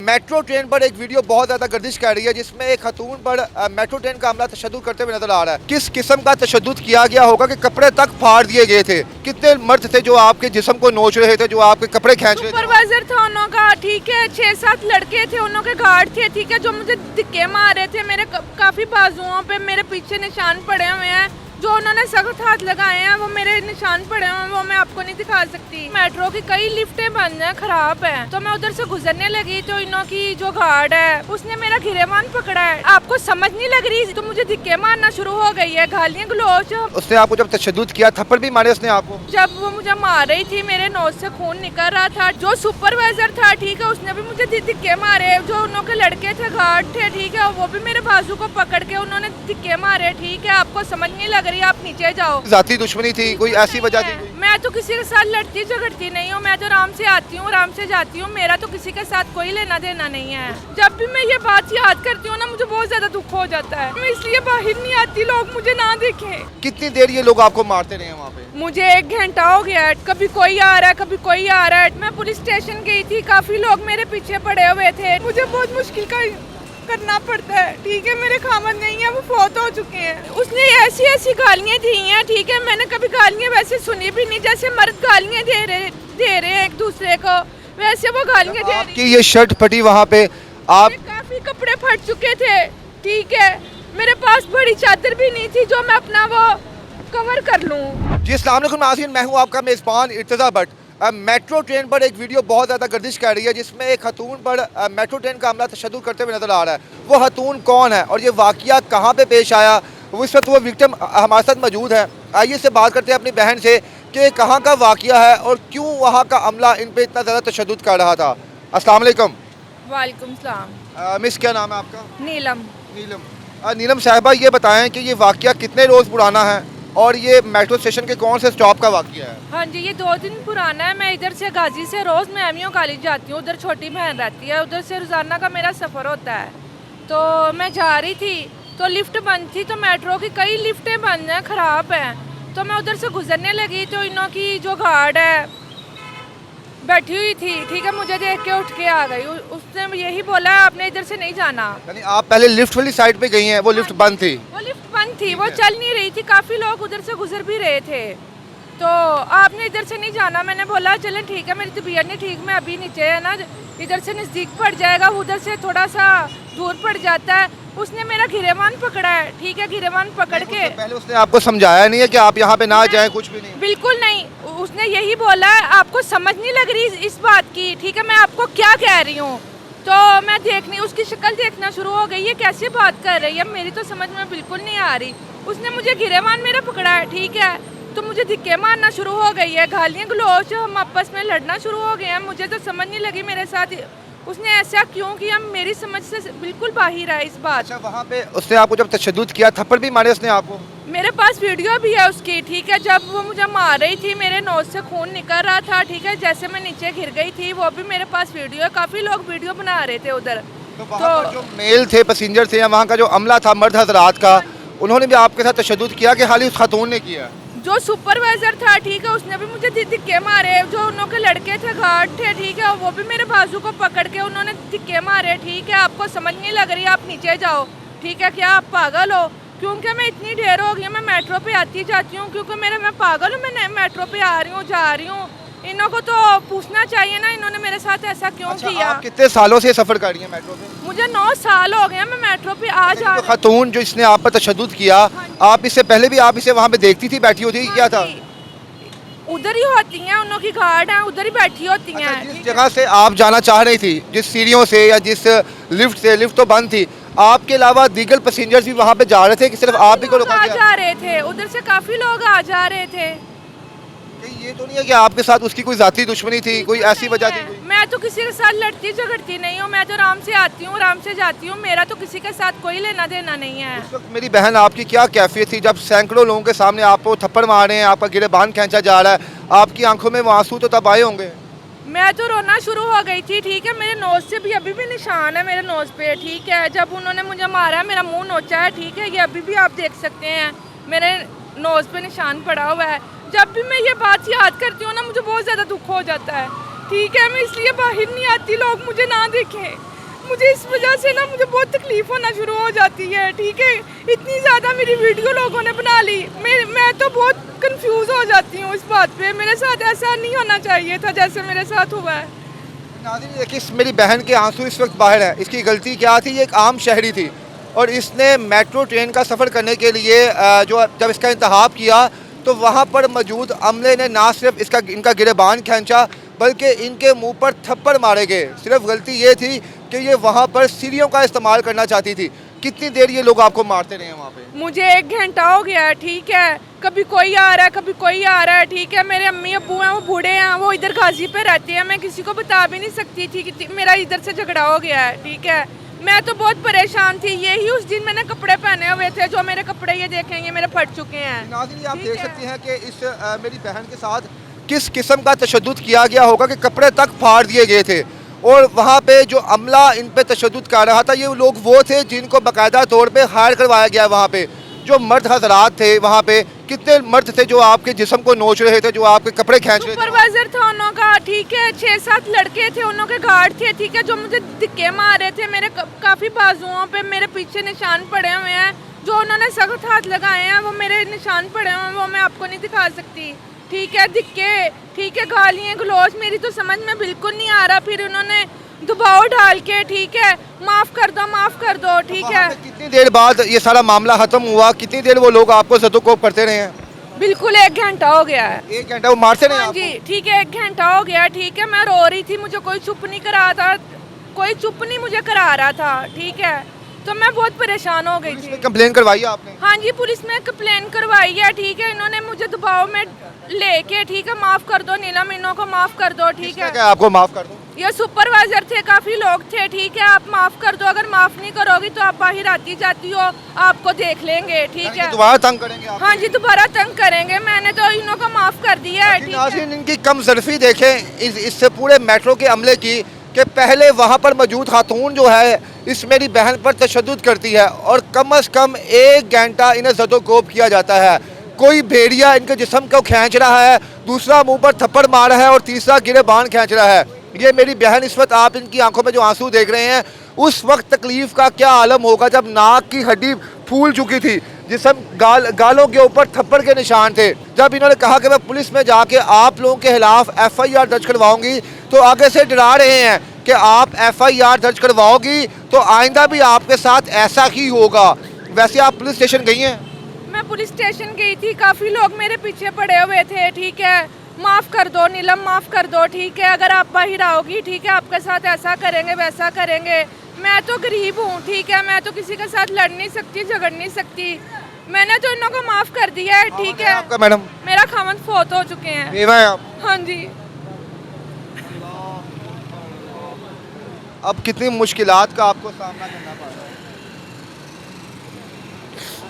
Metro train पर एक video बहुत ज़्यादा गर्दिश कर रही है जिसमें एक खतून पर मेट्रो ट्रेन का हमला तशद्दुद करते हुए नजर आ रहा है। किस किस्म का तशद्दुद किया गया होगा कि कपड़े तक फाड़ दिए गए थे। कितने मर्द थे जो आपके जिस्म को नोच रहे थे, जो आपके कपड़े खींच रहे थे। सुपरवाइजर था उन्हों का, ठीक है, 6-7 लड़के थे, उन्हों के गार्ड थे, ठीक है, जो मुझे धक्के मार रहे थे। मेरे काफी बाजुओं पे मेरे पीछे निशान पड़े हुए हैं, जो उन्होंने सख्त हाथ लगाए हैं वो मेरे निशान पड़े हुए हैं, वो मैं आपको नहीं दिखा सकती। मेट्रो की कई लिफ्टें बंद हैं, खराब हैं, तो मैं उधर से गुजरने लगी तो इन्हों की जो गार्ड है उसने मेरा गिरेबान पकड़ा है। आपको समझ नहीं लग रही तो मुझे धक्के मारना शुरू हो गई है, गालियां गलौज। उसने आपको जब तशद्दुद किया, थप्पड़ भी मारे उसने आपको? जब वो मुझे मार रही थी मेरे नोज से खून निकल रहा था। जो सुपरवाइजर था, ठीक है, उसने भी मुझे धक्के मारे। जो उन्हों के लड़के थे, गार्ड थे, ठीक है, वो भी मेरे बाजू को पकड़ के उन्होंने धक्के मारे। ठीक है, आपको समझ नहीं लग रही, आप नीचे जाओ। जाती दुश्मनी थी, कोई ऐसी वजह थी? मैं तो किसी के साथ लड़ती झगड़ती नहीं हूँ, मैं तो आराम से आती हूँ, आराम से जाती हूँ, मेरा तो किसी के साथ कोई लेना देना नहीं है। जब भी मैं ये बात याद करती हूँ ना, मुझे बहुत ज्यादा दुख हो जाता है। मैं इसलिए बाहर नहीं आती, लोग मुझे ना देखें। कितनी देर ये लोग आपको मारते रहे वहाँ पे? मुझे 1 घंटा हो गया है, कभी कोई आ रहा है, कभी कोई आ रहा है। मैं पुलिस स्टेशन गई थी, काफी लोग मेरे पीछे पड़े हुए थे, मुझे बहुत मुश्किल का करना पड़ता है। ठीक है, मेरे खामद नहीं है, वो फौत हो चुके हैं। उसने ऐसी ऐसी गालियाँ दी हैं, ठीक है, मैंने कभी गालियाँ वैसे सुनी भी नहीं। जैसे मर्द गालियाँ दे रहे हैं एक दूसरे को, वैसे वो गालियाँ दे रही। ये शर्ट फटी वहाँ पे, आप काफी कपड़े फट चुके थे, ठीक है, मेरे पास बड़ी चादर भी नहीं थी जो मैं अपना वो कवर कर लूँ। जी अस्सलाम वालेकुम नाज़रीन, मैं हूँ आपका मेज़बान इर्तज़ा भट्ट। मेट्रो ट्रेन पर एक वीडियो बहुत ज़्यादा गर्दिश कर रही है जिसमें एक खतून पर मेट्रो ट्रेन का हमला तशद्दुद करते हुए नजर आ रहा है। वो खतून कौन है और ये वाक़या कहाँ पे पेश आया, वो इस वक्त वो विक्टिम हमारे साथ मौजूद है। आइए से बात करते हैं अपनी बहन से कि कहाँ का वाक़या है और क्यों वहाँ का अमला इन पर इतना ज़्यादा तशद्दुद कर रहा था। अस्सलाम वालेकुम। वालेकुम सलाम। मिस, क्या नाम है आपका? नीलम। नीलम साहिबा, ये बताएं कि ये वाक़या कितने रोज़ पुराना है और ये मेट्रो स्टेशन के कौन से स्टॉप का वाक़या है? हाँ जी, ये 2 दिन पुराना है। मैं इधर से गाजी से रोज़ मैं एमयू कॉलेज जाती हूँ, उधर छोटी बहन रहती है, उधर से रोज़ाना का मेरा सफ़र होता है। तो मैं जा रही थी तो लिफ्ट बंद थी, तो मेट्रो की कई लिफ्टें बंद हैं, ख़राब हैं, तो मैं उधर से गुजरने लगी तो इन्हों की जो गार्ड है बैठी हुई थी, ठीक है, मुझे देख के उठ के आ गई। उसने यही बोला आपने इधर से नहीं जाना। यानी आप पहले लिफ्ट वाली साइड पे गई हैं, वो लिफ्ट बंद थी? वो लिफ्ट बंद थी, वो चल नहीं रही थी, काफ़ी लोग उधर से गुजर भी रहे थे, तो आपने इधर से नहीं जाना। मैंने बोला चलें ठीक है, मेरी तबीयत नहीं ठीक, मैं अभी नीचे है ना, इधर से नज़दीक पड़ जाएगा, उधर से थोड़ा सा दूर पड़ जाता है। उसने मेरा गिरेबान पकड़ा है, ठीक है, गिरेबान पकड़ के पहले उसने आपको समझाया नहीं है कि आप यहाँ पे ना जाएं? कुछ भी नहीं? बिल्कुल नहीं, उसने यही बोला आपको समझ नहीं लग रही इस बात की, ठीक है, मैं आपको क्या कह रही हूँ। तो मैं देखनी, उसकी शक्ल देखना शुरू हो गई, ये कैसे बात कर रही है, मेरी तो समझ में बिल्कुल नहीं आ रही। उसने मुझे गिरेबान मेरा पकड़ा है, ठीक है, तो मुझे धक्के मारना शुरू हो गई है, गालियाँ गलौज, हम आपस में लड़ना शुरू हो गए हैं। मुझे तो समझ नहीं लगी मेरे साथ उसने ऐसा क्यों किया, मेरी समझ से बिल्कुल बाहर है इस बात। अच्छा, वहाँ पे उसने आपको जब तशद्दुद किया, थप्पड़ भी मारे उसने आपको? मेरे पास वीडियो भी है उसकी, ठीक है, जब वो मुझे मार रही थी, मेरे नोज से खून निकल रहा था, ठीक है, जैसे मैं नीचे गिर गई थी, वो भी मेरे पास वीडियो है, काफ़ी लोग वीडियो बना रहे थे उधर। तो वहाँ पर जो मेल थे, पैसेंजर थे, या वहाँ का जो अमला था मर्द हजरात का, उन्होंने भी आपके साथ तशद्दुद किया कि खाली उस खातून ने किया? जो सुपरवाइजर था, ठीक है, उसने भी मुझे धक्के मारे। जो उन्हों के लड़के थे, गार्ड थे, ठीक है, वो भी मेरे बाजू को पकड़ के उन्होंने धक्के मारे। ठीक है, आपको समझ नहीं लग रही, आप नीचे जाओ, ठीक है, क्या आप पागल हो? क्योंकि मैं इतनी ढेर हो गई, मैं मेट्रो पे आती जाती हूँ, क्योंकि मैं पागल हूँ, मैं मेट्रो पे आ रही हूँ, जा रही हूँ। इन्हों को तो पूछना चाहिए ना, इन्होंने मेरे साथ ऐसा क्यों किया। आप कितने सालों से सफर कर रही हैं मेट्रो पे? मुझे 9 साल हो गए, मैं मेट्रो पे आ जा रही हूँ। खातून जो इसने आप पर तशद्दुद किया, आप इससे पहले भी आप इसे वहाँ पे देखती थी, बैठी होती, क्या था? उधर ही होती हैं, उन्हों की गार्ड है, उधर ही बैठी होती हैं। जिस जगह से आप जाना चाह रही थी, जिस सीढ़ियों से या जिस लिफ्ट से, लिफ्ट तो बंद थी, आपके अलावा दीगर पैसेंजर्स भी वहाँ पे जा रहे थे कि सिर्फ आप ही को रोका गया? जा रहे थे, उधर से काफी लोग आ जा रहे थे। ये तो नहीं है कि आपके साथ उसकी कोई जाती दुश्मनी थी, कोई ऐसी वजह थी? मैं तो किसी के साथ लड़ती झगड़ती नहीं हूँ, मैं तो आराम से आती हूँ, आराम से जाती हूँ, मेरा तो किसी के साथ कोई लेना देना नहीं है। उस वक्त मेरी बहन आपकी क्या कैफियत थी जब सैकड़ों लोगों के सामने आपको थप्पड़ मार रहे हैं, आपका गिरेबान खींचा जा रहा है, आपकी आंखों में वो आंसू तो तब आए होंगे? मैं तो रोना शुरू हो गई थी, ठीक है, मेरे नोज से भी अभी भी निशान है मेरे नोज पे, ठीक है, जब उन्होंने मुझे मारा, मेरा मुंह नोचा है, ठीक है, ये अभी भी आप देख सकते हैं, मेरे नोज पे निशान पड़ा हुआ है। जब भी मैं ये बात याद करती हूँ ना, मुझे बहुत ज़्यादा दुख हो जाता है, ठीक है, मैं इसलिए बाहर नहीं आती, लोग मुझे ना देखें, मुझे इस वजह से ना मुझे बहुत तकलीफ होना शुरू हो जाती है, ठीक है। इतनी ज़्यादा मेरी वीडियो लोगों ने बना ली, मैं तो बहुत कंफ्यूज हो जाती हूँ इस बात पे। मेरे साथ ऐसा नहीं होना चाहिए था जैसे मेरे साथ हुआ है। नाज़रीन देखिए, मेरी बहन के आंसू इस वक्त बाहर है। इसकी गलती क्या थी? ये एक आम शहरी थी और इसने मेट्रो ट्रेन का सफ़र करने के लिए जो जब इसका इंतखाब किया तो वहाँ पर मौजूद अमले ने ना सिर्फ इनका गिरेबान खींचा बल्कि इनके मुंह पर थप्पड़ मारे गए। सिर्फ गलती ये थी कि ये वहाँ पर सीढ़ियों का इस्तेमाल करना चाहती थी। कितनी देर ये लोग आपको मारते रहे हैं वहाँ पे? मुझे 1 घंटा हो गया है, ठीक है। कभी कोई आ रहा है, कभी कोई आ रहा है, ठीक है। मेरे अम्मी अब्बू हैं, वो बूढ़े हैं, वो इधर गाजी पे रहते हैं। मैं किसी को बता भी नहीं सकती थी कि मेरा इधर से झगड़ा हो गया है, ठीक है। मैं तो बहुत परेशान थी। यही उस दिन मैंने कपड़े पहने हुए थे, जो मेरे कपड़े ये देखेंगे मेरे फट चुके हैं। नाज़रीन आप देख सकते हैं कि इस मेरी बहन के साथ किस किस्म का तशद्दुद किया गया होगा कि कपड़े तक फाड़ दिए गए थे और वहाँ पे जो अमला इन पे तशद्दुद कर रहा था ये लोग वो थे जिनको बाकायदा तौर पे हायर करवाया गया। वहाँ पे जो मर्द हजरात थे, वहाँ पे कितने मर्द थे जो आपके जिस्म को नोच रहे थे, जो आपके कपड़े खींच रहे थे? सुपरवाइजर था उन्हों का, ठीक है। 6-7 लड़के थे, उन्हों के गार्ड थे, ठीक है, जो मुझे धक्के मार रहे थे। मेरे काफ़ी बाजुओं पे मेरे पीछे निशान पड़े हुए हैं, जो उन्होंने सख्त हाथ लगाए हैं वो मेरे निशान पड़े हुए हैं, वो मैं आपको नहीं दिखा सकती, ठीक है। धक्के, ठीक है, गालियाँ गलौज, मेरी तो समझ में बिल्कुल नहीं आ रहा। फिर उन्होंने दबाव डाल के, ठीक है, माफ़ कर दो, ठीक है। कितनी देर बाद ये सारा मामला खत्म हुआ? कितनी देर वो लोग आपको ज़दोकोब करते रहे हैं? बिल्कुल 1 घंटा हो गया है। 1 घंटा वो मारते रहे हाँ आपको? जी, ठीक है, 1 घंटा हो गया, ठीक है। मैं रो रही थी, मुझे कोई चुप नहीं करा था, कोई चुप नहीं मुझे करा रहा था, ठीक है। तो मैं बहुत परेशान हो गई थी। कंप्लेन करवाई आपने? हाँ जी, पुलिस में कंप्लेन करवाई है, ठीक है। इन्होंने मुझे दबाव में लेके, ठीक है, माफ़ कर दो नीलम, इन्हों को माफ़ कर दो, ठीक है। क्या आपको माफ़ कर दो? ये सुपरवाइजर थे, काफ़ी लोग थे, ठीक है। आप माफ़ कर दो, अगर माफ़ नहीं करोगी तो आप बाहर आती जाती हो, आपको देख लेंगे, ठीक है। दोबारा तंग करेंगे आप? हाँ जी, दोबारा तंग करेंगे। मैंने तो इन्हों को माफ़ कर दिया है, ठीक है। नाज़रीन इनकी कम ज़रफ़ी देखें इससे पूरे मेट्रो के अमले की कि पहले वहाँ पर मौजूद खातून जो है इस मेरी बहन पर तशद्दुद करती है और कम अज़ कम 1 घंटा इन्हें ज़दोकोब किया जाता है। कोई भेड़िया इनके जिस्म को खींच रहा है, दूसरा मुंह पर थप्पड़ मार रहा है और तीसरा गिरेबान खींच रहा है। ये मेरी बहन इस वक्त आप इनकी आंखों में जो आंसू देख रहे हैं, उस वक्त तकलीफ़ का क्या आलम होगा जब नाक की हड्डी फूल चुकी थी, जिस्म गालों के ऊपर थप्पड़ के निशान थे। जब इन्होंने कहा कि मैं पुलिस में जाके आप लोगों के खिलाफ FIR दर्ज करवाऊंगी, तो आगे से डरा रहे हैं कि आप FIR दर्ज करवाओगी तो आइंदा भी आपके साथ ऐसा ही होगा। वैसे आप पुलिस स्टेशन गई हैं? मैं पुलिस स्टेशन गई थी, काफ़ी लोग मेरे पीछे पड़े हुए थे, ठीक है। माफ़ कर दो नीलम, माफ़ कर दो, ठीक है। अगर आप बाहर आओगी, ठीक है, आपके साथ ऐसा करेंगे वैसा करेंगे। मैं तो गरीब हूँ, ठीक है, मैं तो किसी के साथ लड़ नहीं सकती, झगड़ नहीं सकती। मैंने तो इन्हों को माफ़ कर दिया है, ठीक है। आपका मैडम? मेरा खामन फोत हो चुके हैं। बेवा है आप? हाँ जी। अब कितनी मुश्किलात का आपको सामना करना पड़ रहा है?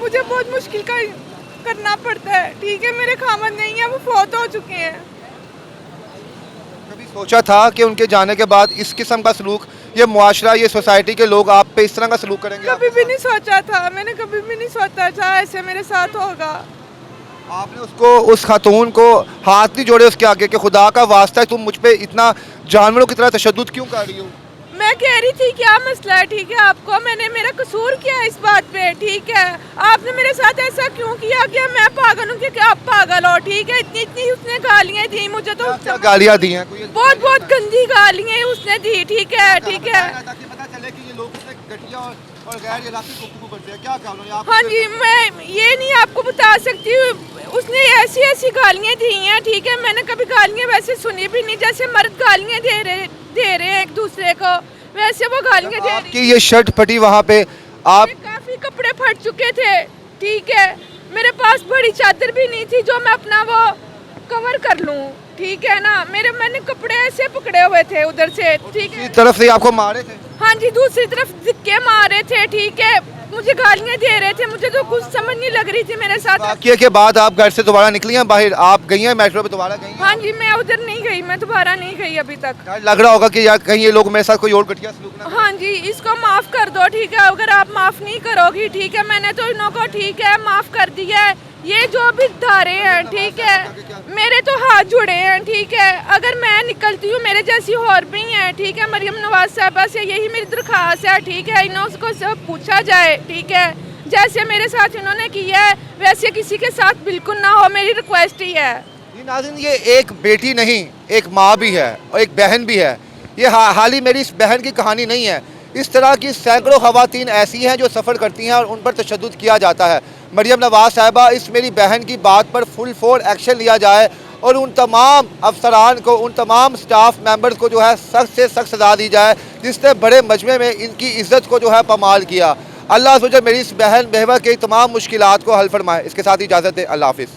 मुझे बहुत मुश्किल का करना पड़ता है, ठीक है। मेरे खामन नहीं है, वो फोत हो चुके हैं। कभी सोचा था कि उनके जाने के बाद इस किस्म का सलूक ये मुआशरा, ये सोसाइटी के लोग आप पे इस तरह का सलूक करेंगे? कभी भी नहीं सोचा था, मैंने कभी भी नहीं सोचा था ऐसे मेरे साथ होगा। आपने उसको, उस खातून को हाथ नहीं जोड़े उसके आगे कि खुदा का वास्ता है तुम मुझ पे इतना जानवरों की तरह तशद्दुद क्यों कर रही हो? मैं कह रही थी क्या मसला है, ठीक है। आपको मैंने, मेरा कसूर क्या है इस बात पे, ठीक है। आपने मेरे साथ ऐसा क्यों किया? क्या मैं पागल हूँ कि आप पागल हो, ठीक है। इतनी इतनी उसने गालियाँ दी मुझे, तो क्या गालियाँ दी हैं? बहुत बहुत गंदी गालियाँ उसने दी, ठीक है, ठीक है। ताकि पता चले कि ये लोग इतने घटिया और गैर इरादी गुफ्तगू करते हैं। क्या कहा? हाँ जी, मैं ये नहीं आपको बता सकती, उसने ऐसी ऐसी गालियाँ दी हैं, ठीक है। मैंने कभी गालियाँ वैसे सुनी भी नहीं, जैसे मर्द गालियाँ दे रहे हैं एक दूसरे को, वैसे वो गालियाँ दे रही। आपकी ये शर्ट फटी वहाँ पे, आप काफी कपड़े फट चुके थे, ठीक है। मेरे पास बड़ी चादर भी नहीं थी जो मैं अपना वो कवर कर लूँ, ठीक है ना। मैंने कपड़े ऐसे पकड़े हुए थे उधर से, ठीक है। तरफ से आपको मारे थे? हाँ जी, दूसरी तरफ धक्के मारे थे, ठीक है। मुझे गालियाँ दे रहे थे, मुझे तो कुछ समझ नहीं लग रही थी मेरे साथ। वाक़या के बाद आप घर से दोबारा निकली हैं बाहर? आप गई हैं मेट्रो पे दोबारा गई हैं? हाँ जी, मैं उधर नहीं गई, मैं दोबारा नहीं गई अभी तक। लग रहा होगा कि यार कहीं ये लोग मेरे साथ कोई और घटिया सलूक ना। हाँ जी, इसको माफ़ कर दो, ठीक है। अगर आप माफ़ नहीं करोगी, ठीक है। मैंने तो इन्हों को, ठीक है, माफ़ कर दिया है, ये जो भी धारे हैं ठीक है, मेरे तो हाथ जुड़े हैं ठीक है। अगर मैं निकलती हूँ, मेरे जैसी और भी हैं ठीक है। मरियम नवाज साहबा से यही मेरी दरख्वास्त है ठीक है, इनको सब पूछा जाए ठीक है। जैसे मेरे साथ इन्होंने किया है वैसे किसी के साथ बिल्कुल ना हो, मेरी रिक्वेस्ट ही है। ये नाज़रीन, ये एक बेटी नहीं, एक माँ भी है और एक बहन भी है। ये हाल ही मेरी इस बहन की कहानी नहीं है। इस तरह की सैकड़ों ख़वातीन ऐसी हैं जो सफ़र करती हैं और उन पर तशद्दुद किया जाता है। मरियम नवाज साहिबा, इस मेरी बहन की बात पर फुल फोर एक्शन लिया जाए और उन तमाम अफसरान को, उन तमाम स्टाफ मेंबर्स को जो है सख्त से सख्त सज़ा दी जाए जिसने बड़े मजमे में इनकी इज़्ज़त को जो है पामाल किया। अल्लाह मेरी इस बहन बेहवा की तमाम मुश्किलात को हल फरमाए। इसके साथ ही इजाज़त दे। अल्लाह हाफ़िज़।